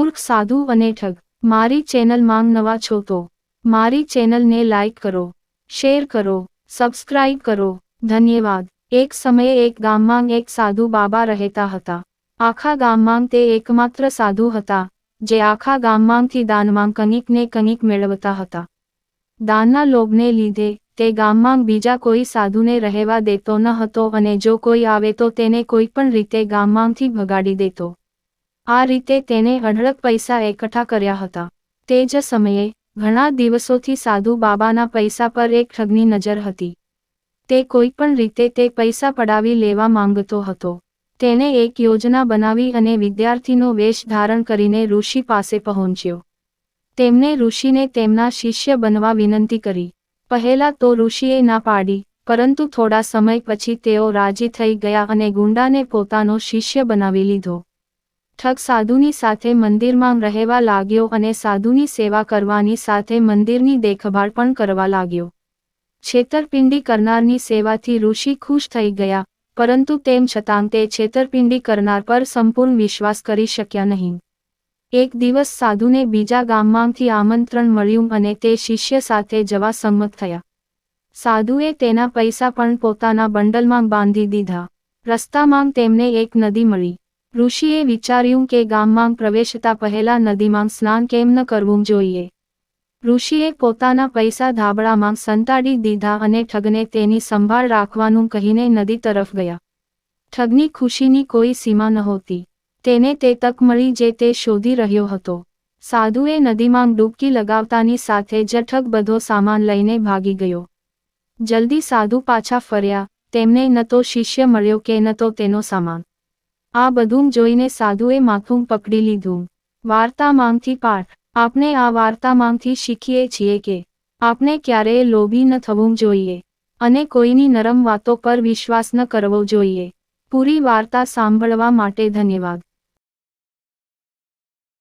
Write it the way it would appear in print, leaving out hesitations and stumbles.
મૂર્ખ સાધુ અને ઠગ. મારી ચેનલમાં નવા છો તો મારી ચેનલને લાઈક કરો, શેર કરો, સબસ્ક્રાઇબ કરો. ધન્યવાદ. એક સમયે એક ગામમાં એક સાધુ બાબા રહેતા હતા. આખા ગામમાં તે એકમાત્ર સાધુ હતા જે આખા ગામમાંથી દાનમાં કંઈક ને કંઈક મેળવતા હતા. દાનના લોભને લીધે તે ગામમાં બીજા કોઈ સાધુને રહેવા દેતો ન હતો અને જો કોઈ આવે તો તેને કોઈ પણ રીતે ગામમાંથી ભગાડી દેતો. આ રીતે તેને અઢળક પૈસા એકઠા કર્યા હતા. તે જ સમયે ઘણા દિવસોથી સાધુ બાબાના પૈસા પર એક ઠગની નજર હતી. તે કોઈ પણ રીતે તે પૈસા પડાવી લેવા માંગતો હતો. તેણે એક યોજના બનાવી અને વિદ્યાર્થીનો વેશ ધારણ કરીને ઋષિ પાસે પહોંચ્યો. તેમણે ઋષિને તેમના શિષ્ય બનવા વિનંતી કરી. પહેલા તો ઋષિએ ના પાડી, પરંતુ થોડા સમય પછી તેઓ રાજી થઈ ગયા અને ગુંડાને પોતાનો શિષ્ય બનાવી લીધો. ઠગ સાધુની સાથે મંદિરમાં રહેવા લાગ્યો અને સાધુની સેવા કરવાની સાથે મંદિરની દેખભાળ પણ કરવા લાગ્યો. છેતરપિંડી કરનારની સેવાથી ઋષિ ખુશ થઈ ગયા, પરંતુ તેમ છતાં તે છેતરપિંડી કરનાર પર સંપૂર્ણ વિશ્વાસ કરી શક્યા નહીં. એક દિવસ સાધુને બીજા ગામમાંથી આમંત્રણ મળ્યું અને તે શિષ્ય સાથે જવા સંમત થયા. સાધુએ તેના પૈસા પણ પોતાના બંડલમાં બાંધી દીધા. રસ્તામાં તેમને એક નદી મળી. ઋષિએ વિચાર્યું કે ગામમાં પ્રવેશતા પહેલા નદીમાં સ્નાન કેમ ન કરવું જોઈએ. ઋષિએ પોતાના પૈસા ધાબળામાં સંતાડી દીધા અને ઠગને તેની સંભાળ રાખવાનું કહીને નદી તરફ ગયા. ઠગની ખુશીની કોઈ સીમા નહોતી. તેને તે તક મળી જે તે શોધી રહ્યો હતો. સાધુએ નદીમાં ડૂબકી લગાવતાની સાથે જ ઠગ બધો સામાન લઈને ભાગી ગયો. જલ્દી સાધુ પાછા ફર્યા. તેમને ન તો શિષ્ય મળ્યો કે ન તો તેનો સામાન. આ બધું જોઈને સાધુએ માથું પકડી લીધું. વાર્તામાંથી પાઠ. આપણે આ વાર્તામાંથી શીખીએ છીએ કે આપણે ક્યારેય લોભી ન થવું જોઈએ અને કોઈની નરમ વાતો પર વિશ્વાસ ન કરવો જોઈએ. પૂરી વાર્તા સાંભળવા માટે ધન્યવાદ.